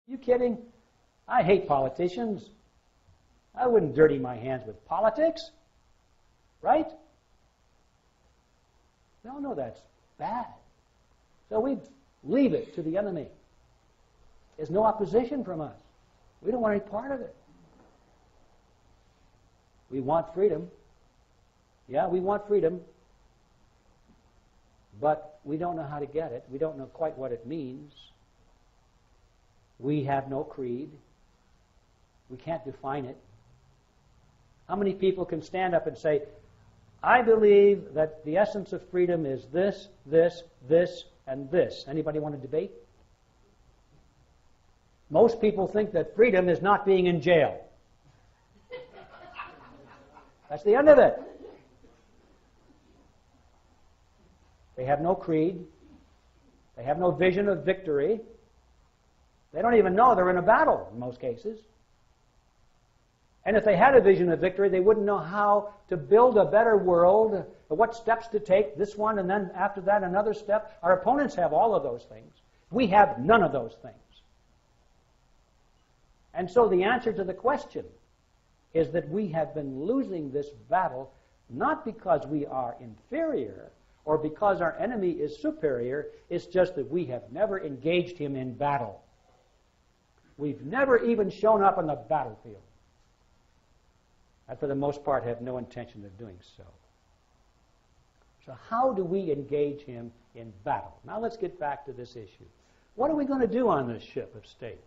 You kidding? I hate politicians. I wouldn't dirty my hands with politics. Right? No, that's bad. So we leave it to the enemy. There's no opposition from us. We don't want any part of it. We want freedom. Yeah, we want freedom. But we don't know how to get it. We don't know quite what it means. We have no creed. We can't define it. How many people can stand up and say, I believe that the essence of freedom is this, this, this, and this? Anybody want to debate? Most people think that freedom is not being in jail. That's the end of it. They have no creed. They have no vision of victory. They don't even know they're in a battle in most cases. And if they had a vision of victory, they wouldn't know how to build a better world, what steps to take, this one, and then after that another step. Our opponents have all of those things. We have none of those things. And so the answer to the question is that we have been losing this battle not because we are inferior or because our enemy is superior. It's just that we have never engaged him in battle. We've never even shown up on the battlefield. And for the most part have no intention of doing so. So how do we engage him in battle? Now let's get back to this issue. What are we going to do on this ship of state?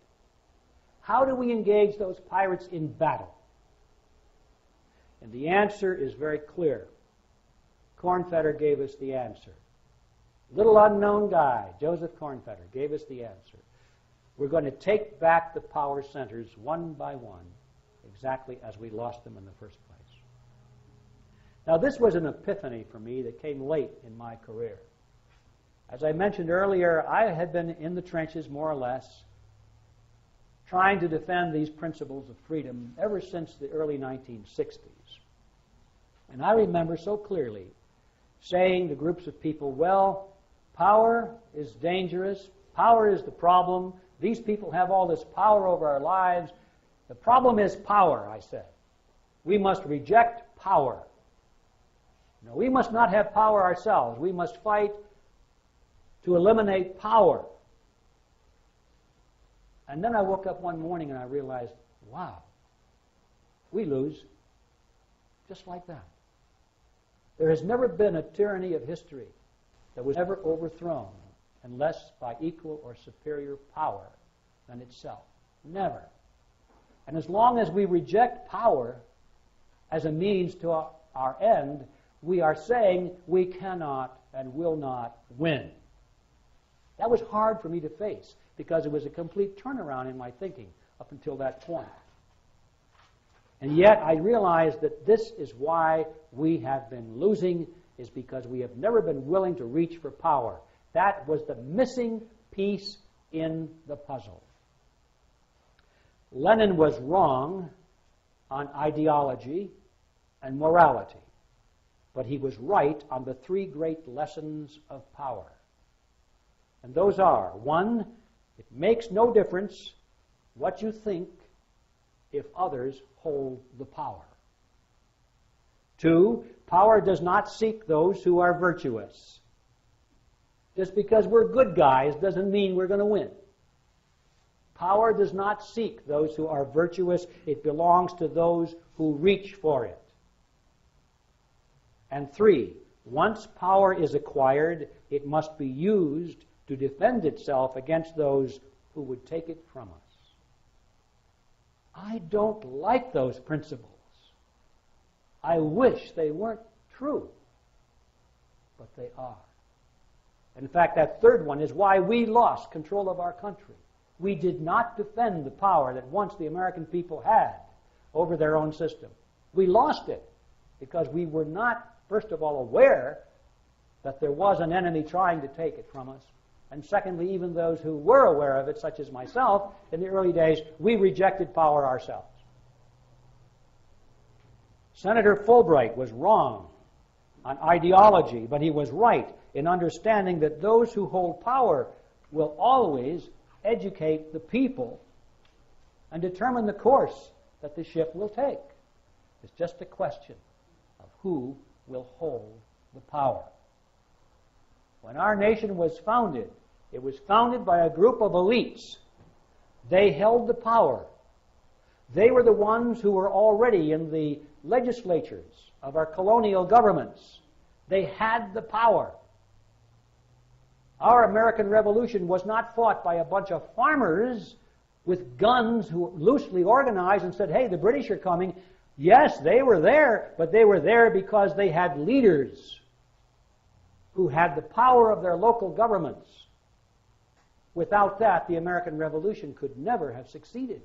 How do we engage those pirates in battle? And the answer is very clear. Cornfetter gave us the answer. Little unknown guy, Joseph Cornfetter, gave us the answer. We're going to take back the power centers one by one, exactly as we lost them in the first place. Now, this was an epiphany for me that came late in my career. As I mentioned earlier, I had been in the trenches, more or less, trying to defend these principles of freedom ever since the early 1960s. And I remember so clearly saying to groups of people, well, power is dangerous. Power is the problem. These people have all this power over our lives. The problem is power, I said. We must reject power. No, we must not have power ourselves. We must fight to eliminate power. And then I woke up one morning and I realized, wow, we lose just like that. There has never been a tyranny of history that was ever overthrown unless by equal or superior power than itself. Never. And as long as we reject power as a means to our end, we are saying we cannot and will not win. That was hard for me to face because it was a complete turnaround in my thinking up until that point. And yet I realized that this is why we have been losing, is because we have never been willing to reach for power. That was the missing piece in the puzzle. Lenin was wrong on ideology and morality, but he was right on the three great lessons of power. And those are, 1, it makes no difference what you think if others hold the power. 2, power does not seek those who are virtuous. Just because we're good guys doesn't mean we're going to win. Power does not seek those who are virtuous. It belongs to those who reach for it. And 3, once power is acquired, it must be used to defend itself against those who would take it from us. I don't like those principles. I wish they weren't true, but they are. In fact, that third one is why we lost control of our country. We did not defend the power that once the American people had over their own system. We lost it because we were not, first of all, aware that there was an enemy trying to take it from us. And secondly, even those who were aware of it, such as myself, in the early days, we rejected power ourselves. Senator Fulbright was wrong on ideology, but he was right in understanding that those who hold power will always educate the people and determine the course that the ship will take. It's just a question of who will hold the power. When our nation was founded, it was founded by a group of elites. They held the power. They were the ones who were already in the legislatures of our colonial governments. They had the power. Our American Revolution was not fought by a bunch of farmers with guns who loosely organized and said, hey, the British are coming. Yes, they were there, but they were there because they had leaders who had the power of their local governments. Without that, the American Revolution could never have succeeded.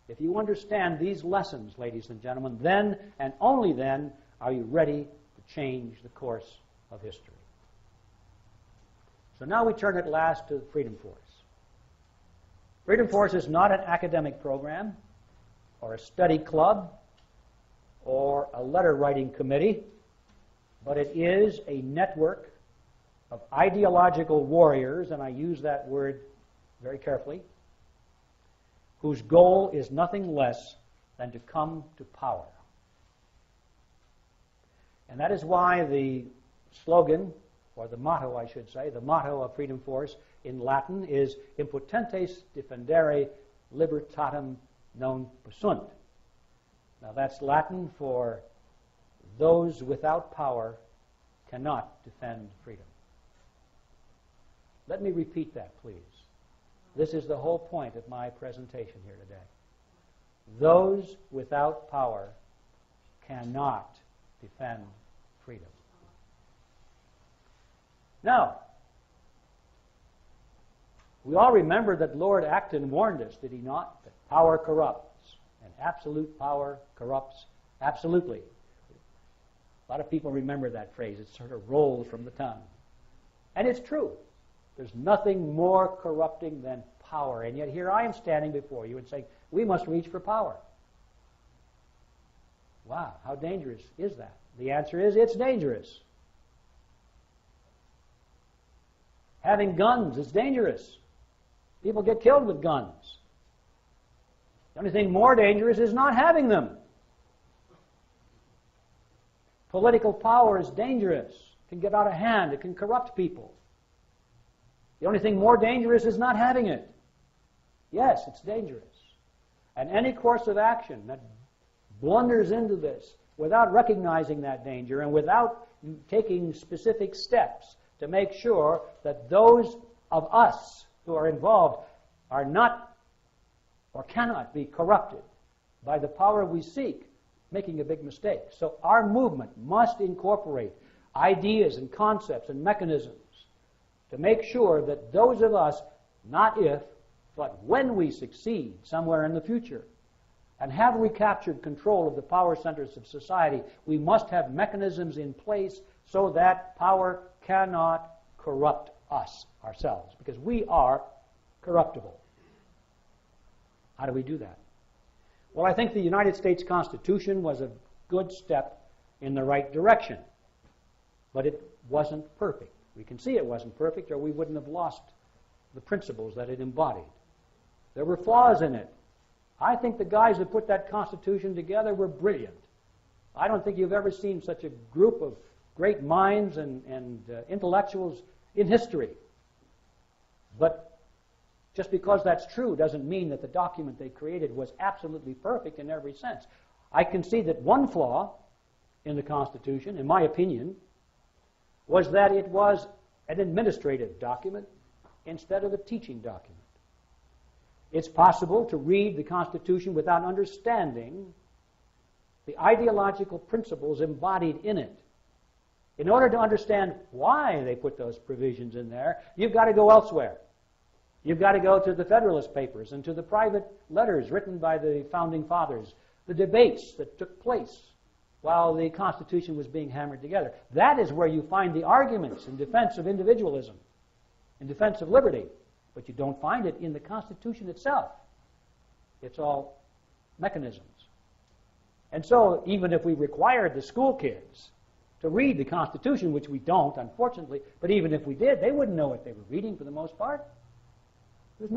If you understand these lessons, ladies and gentlemen, then and only then are you ready to change the course of history. So now we turn at last to the Freedom Force. Freedom Force is not an academic program or a study club or a letter-writing committee, but it is a network of ideological warriors, and I use that word very carefully, whose goal is nothing less than to come to power. And that is why the slogan, or the motto, I should say, the motto of Freedom Force in Latin is Impotentes defendere libertatem non possunt. Now that's Latin for those without power cannot defend freedom. Let me repeat that, please. This is the whole point of my presentation here today. Those without power cannot defend freedom. Now, we all remember that Lord Acton warned us, did he not? That power corrupts, and absolute power corrupts absolutely. A lot of people remember that phrase. It sort of rolls from the tongue. And it's true. There's nothing more corrupting than power. And yet here I am standing before you and saying, we must reach for power. Wow, how dangerous is that? The answer is, it's dangerous. Having guns is dangerous. People get killed with guns. The only thing more dangerous is not having them. Political power is dangerous. It can get out of hand. It can corrupt people. The only thing more dangerous is not having it. Yes, it's dangerous. And any course of action that blunders into this without recognizing that danger and without taking specific steps to make sure that those of us who are involved are not or cannot be corrupted by the power we seek, making a big mistake. So our movement must incorporate ideas and concepts and mechanisms to make sure that those of us, not if, but when we succeed somewhere in the future and have recaptured control of the power centers of society, we must have mechanisms in place so that power cannot corrupt us ourselves, because we are corruptible. How do we do that? Well, I think the United States Constitution was a good step in the right direction, but it wasn't perfect. We can see it wasn't perfect, or we wouldn't have lost the principles that it embodied. There were flaws in it. I think the guys that put that Constitution together were brilliant. I don't think you've ever seen such a group of great minds and intellectuals in history. But just because that's true doesn't mean that the document they created was absolutely perfect in every sense. I can see that one flaw in the Constitution, in my opinion, was that it was an administrative document instead of a teaching document. It's possible to read the Constitution without understanding the ideological principles embodied in it. In order to understand why they put those provisions in there, you've got to go elsewhere. You've got to go to the Federalist Papers and to the private letters written by the Founding Fathers, the debates that took place while the Constitution was being hammered together. That is where you find the arguments in defense of individualism, in defense of liberty. But you don't find it in the Constitution itself. It's all mechanisms. And so even if we required the school kids to read the Constitution, which we don't, unfortunately, but even if we did, they wouldn't know what they were reading for the most part.